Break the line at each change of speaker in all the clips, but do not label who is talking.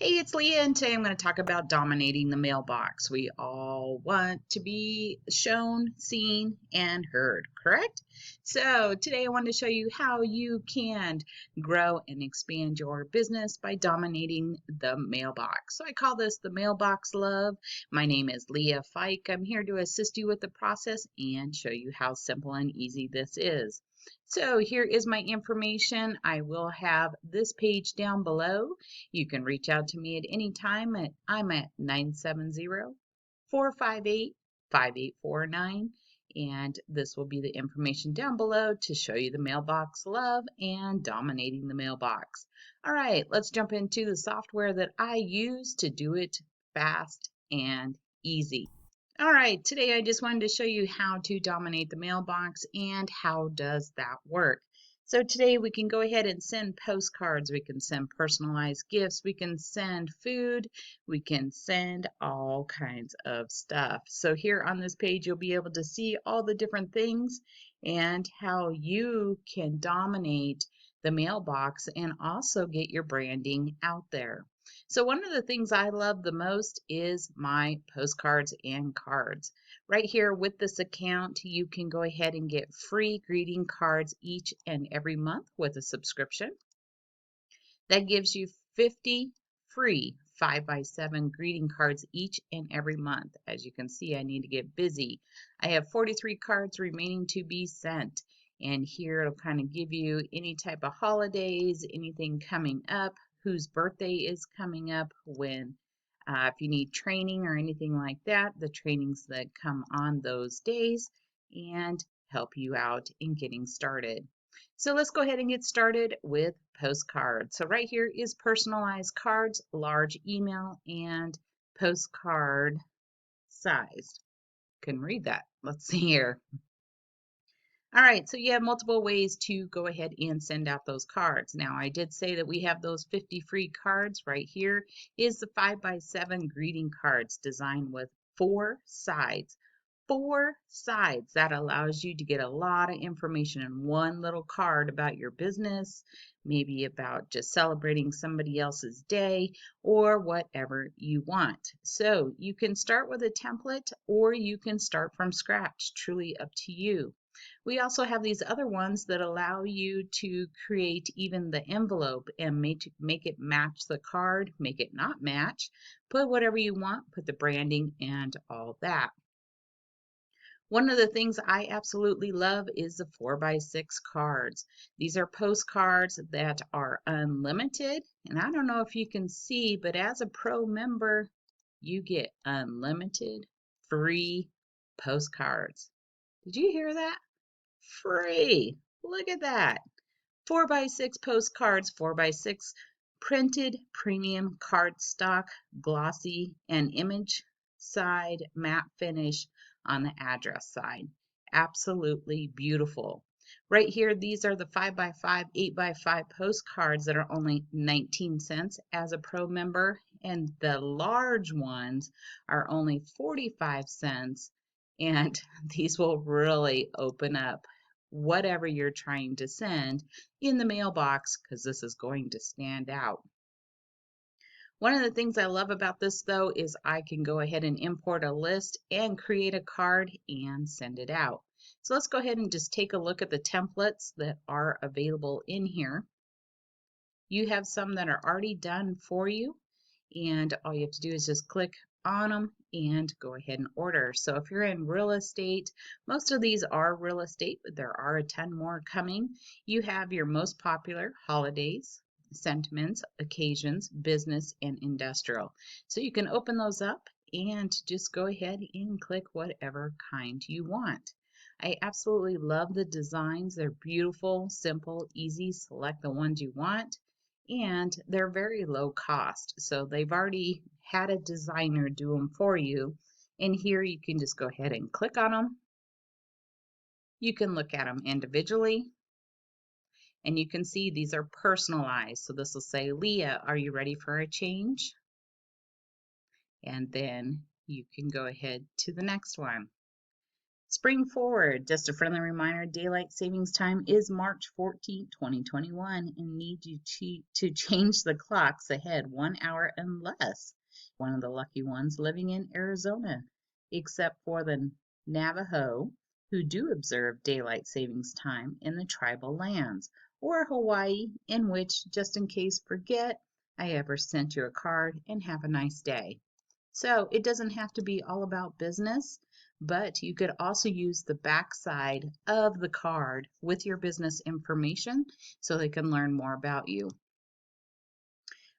Hey, it's Leah, and today I'm going to talk about dominating the mailbox. We all want to be shown, seen, and heard, correct? So today I want to show you how you can grow and expand your business by dominating the mailbox. So I call this the mailbox love. My name is Leah Fike. I'm here to assist you with the process and show you how simple and easy this is. So here is my information. I will have this page down below. You can reach out to me at any time. I'm at 970-458-5849. And this will be the information down below to show you the mailbox love and dominating the mailbox. All right, let's jump into the software that I use to do it fast and easy. All right, today I just wanted to show you how to dominate the mailbox and how does that work. So today we can go ahead and send postcards, we can send personalized gifts, we can send food, we can send all kinds of stuff. So here on this page you'll be able to see all the different things and how you can dominate the mailbox and also get your branding out there. So one of the things I love the most is my postcards and cards. Right here with this account, you can go ahead and get free greeting cards each and every month with a subscription. That gives you 50 free 5x7 greeting cards each and every month. As you can see, I need to get busy. I have 43 cards remaining to be sent. And here it'll kind of give you any type of holidays, anything coming up, whose birthday is coming up, when if you need training or anything like that, the trainings that come on those days, and help you out in getting started. So let's go ahead and get started with postcards. So right here is personalized cards, large email, and postcard size. Can read that. Let's see here. All right, so you have multiple ways to go ahead and send out those cards. Now, I did say that we have those 50 free cards. Right here is the 5x7 greeting cards designed with 4 sides. 4 sides. That allows you to get a lot of information in one little card about your business, maybe about just celebrating somebody else's day, or whatever you want. So you can start with a template or you can start from scratch, truly up to you. We also have these other ones that allow you to create even the envelope and make it match the card, make it not match, put whatever you want, put the branding and all that. One of the things I absolutely love is the 4x6 cards. These are postcards that are unlimited, and I don't know if you can see, but as a pro member, you get unlimited free postcards. Did you hear that? Free. Look at that. 4x6 postcards, 4x6 printed premium cardstock, glossy and image side matte finish on the address side. Absolutely beautiful. Right here, these are the 5x5, 8x5 postcards that are only 19 cents as a pro member, and the large ones are only 45 cents, and these will really open up whatever you're trying to send in the mailbox, because this is going to stand out. One of the things I love about this though is I can go ahead and import a list and create a card and send it out. So let's go ahead and just take a look at the templates that are available in here. You have some that are already done for you, and all you have to do is just click on them and go ahead and order. So if you're in real estate, most of these are real estate, but there are a ton more coming. You have your most popular holidays, sentiments, occasions, business, and industrial. So you can open those up and just go ahead and click whatever kind you want. I absolutely love the designs. They're beautiful, simple, easy. Select the ones you want, and they're very low cost. So they've already had a designer do them for you, and here you can just go ahead and click on them. You can look at them individually, and you can see these are personalized. So this will say, Leah, are you ready for a change? And then you can go ahead to the next one. Spring forward, just a friendly reminder, daylight savings time is March 14, 2021, and need you to change the clocks ahead 1 hour and less. One of the lucky ones living in Arizona, except for the Navajo, who do observe daylight savings time in the tribal lands, or Hawaii, in which, just in case forget, I ever sent you a card, and have a nice day. So it doesn't have to be all about business, but you could also use the back side of the card with your business information so they can learn more about you.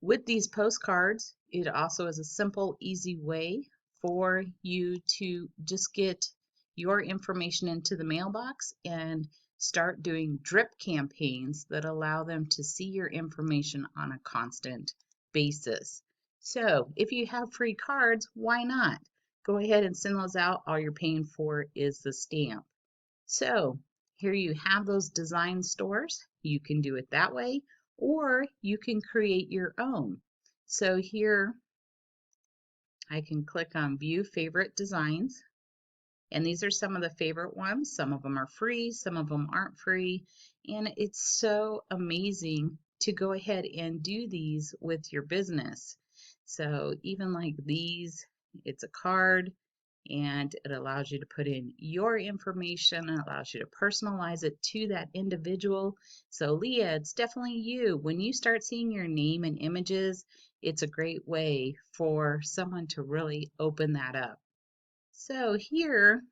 With these postcards, it also is a simple, easy way for you to just get your information into the mailbox and start doing drip campaigns that allow them to see your information on a constant basis. So if you have free cards, why not? Go ahead and send those out. All you're paying for is the stamp. So here you have those design stores. You can do it that way, or you can create your own. So here I can click on View Favorite Designs. And these are some of the favorite ones. Some of them are free, some of them aren't free. And it's so amazing to go ahead and do these with your business. So even like these, it's a card and it allows you to put in your information. It allows you to personalize it to that individual. So Leah, it's definitely you. When you start seeing your name and images, it's a great way for someone to really open that up. So here,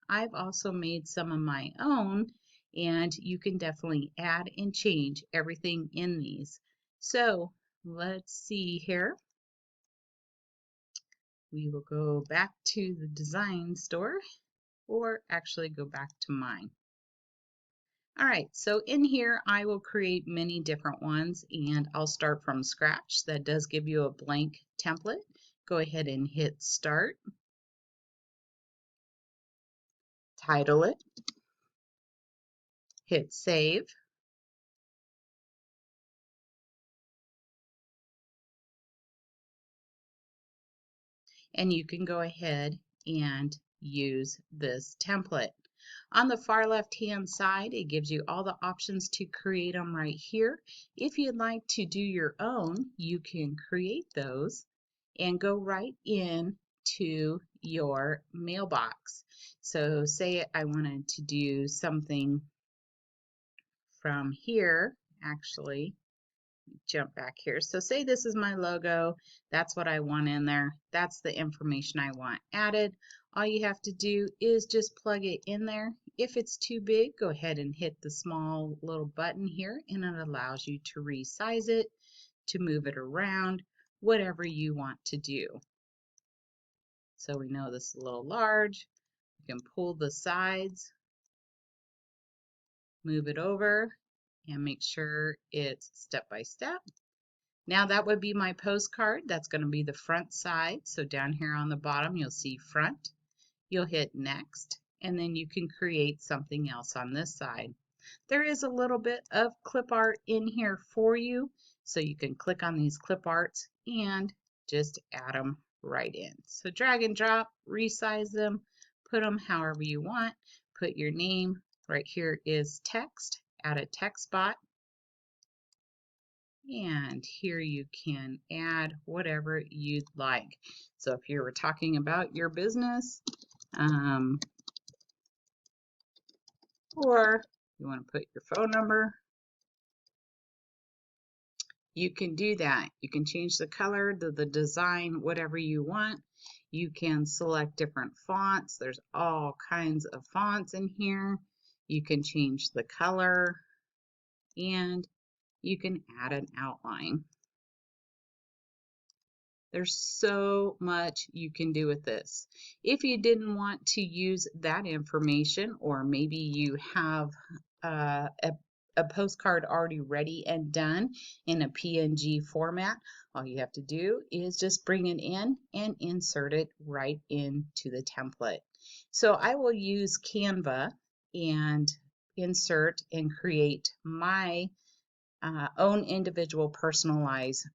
I've also made some of my own, and you can definitely add and change everything in these. So let's see here. We will go back to the design store, or actually go back to mine. All right, so in here I will create many different ones, and I'll start from scratch. That does give you a blank template. Go ahead and hit start. Title it, hit save, and you can go ahead and use this template. On the far left hand side, it gives you all the options to create them right here. If you'd like to do your own, you can create those and go right in to your mailbox. So say I wanted to do something from here, actually, jump back here. So say this is my logo. That's what I want in there. That's the information I want added. All you have to do is just plug it in there. If it's too big, go ahead and hit the small little button here, and it allows you to resize it, to move it around, whatever you want to do. So we know this is a little large. You can pull the sides, move it over, and make sure it's step by step. Now that would be my postcard. That's going to be the front side. So down here on the bottom, you'll see front. You'll hit next, and then you can create something else on this side. There is a little bit of clip art in here for you, so you can click on these clip arts and just add them right in. So drag and drop, resize them, put them however you want. Put your name. Right here is text. Add a text box. And here you can add whatever you'd like. So if you were talking about your business, or you want to put your phone number, you can do that. You can change the color, the design, whatever you want. You can select different fonts. There's all kinds of fonts in here. You can change the color, and you can add an outline. There's so much you can do with this. If you didn't want to use that information, or maybe you have a postcard already ready and done in a PNG format, all you have to do is just bring it in and insert it right into the template. So I will use Canva and insert and create my own individual personalized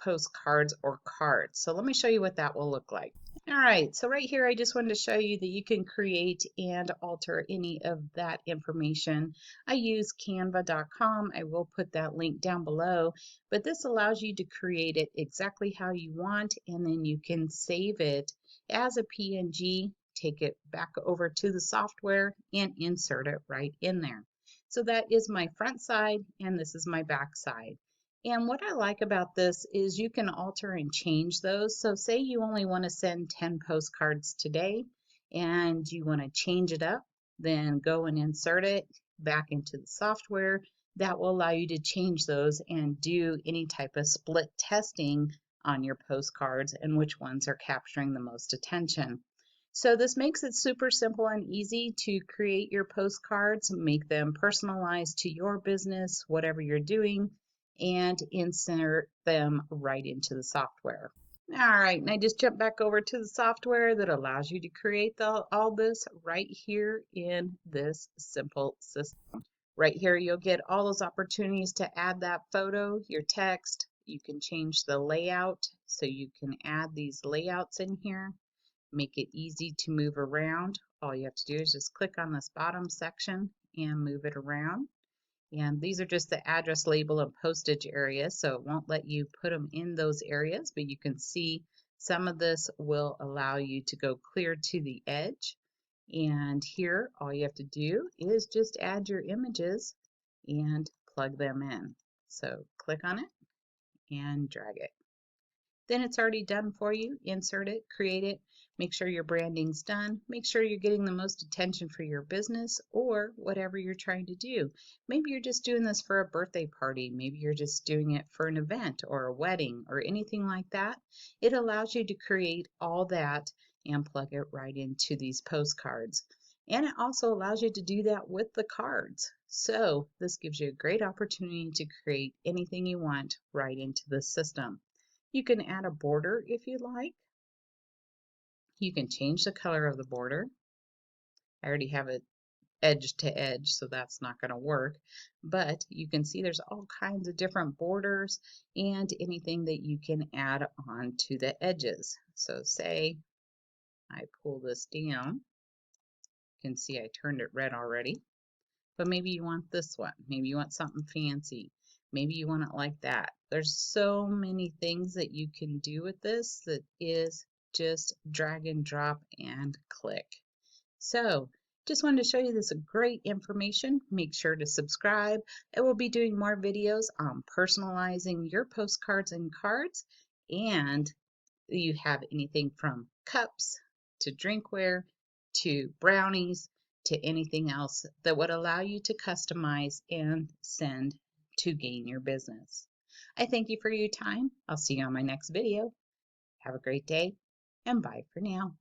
postcards or cards. So let me show you what that will look like. All right, so right here, I just wanted to show you that you can create and alter any of that information. I use 𝗵𝗵𝘁𝗃𝗀.com. I will put that link down below, but this allows you to create it exactly how you want, and then you can save it as a PNG, take it back over to the software, and insert it right in there. So that is my front side, and this is my back side. And what I like about this is you can alter and change those. So say you only want to send 10 postcards today and you want to change it up, then go and insert it back into the software. That will allow you to change those and do any type of split testing on your postcards and which ones are capturing the most attention. So this makes it super simple and easy to create your postcards, make them personalized to your business, whatever you're doing, and insert them right into the software. All right, and I just jumped back over to the software that allows you to create all this right here in this simple system. Right here, you'll get all those opportunities to add that photo, your text. You can change the layout, so you can add these layouts in here, make it easy to move around. All you have to do is just click on this bottom section and move it around. And these are just the address label and postage areas, so it won't let you put them in those areas, but you can see some of this will allow you to go clear to the edge. And here, all you have to do is just add your images and plug them in. So click on it and drag it. Then it's already done for you. Insert it, create it, make sure your branding's done, make sure you're getting the most attention for your business or whatever you're trying to do. Maybe you're just doing this for a birthday party, maybe you're just doing it for an event or a wedding or anything like that. It allows you to create all that and plug it right into these postcards. And it also allows you to do that with the cards. So this gives you a great opportunity to create anything you want right into the system. You can add a border if you like. You can change the color of the border. I already have it edge to edge, so that's not going to work. But you can see there's all kinds of different borders and anything that you can add on to the edges. So say I pull this down. You can see I turned it red already. But maybe you want this one. Maybe you want something fancy. Maybe you want it like that. There's so many things that you can do with this that is just drag and drop and click. So just wanted to show you this great information. Make sure to subscribe. I will be doing more videos on personalizing your postcards and cards. And you have anything from cups to drinkware to brownies to anything else that would allow you to customize and send to gain your business. I thank you for your time. I'll see you on my next video. Have a great day and bye for now.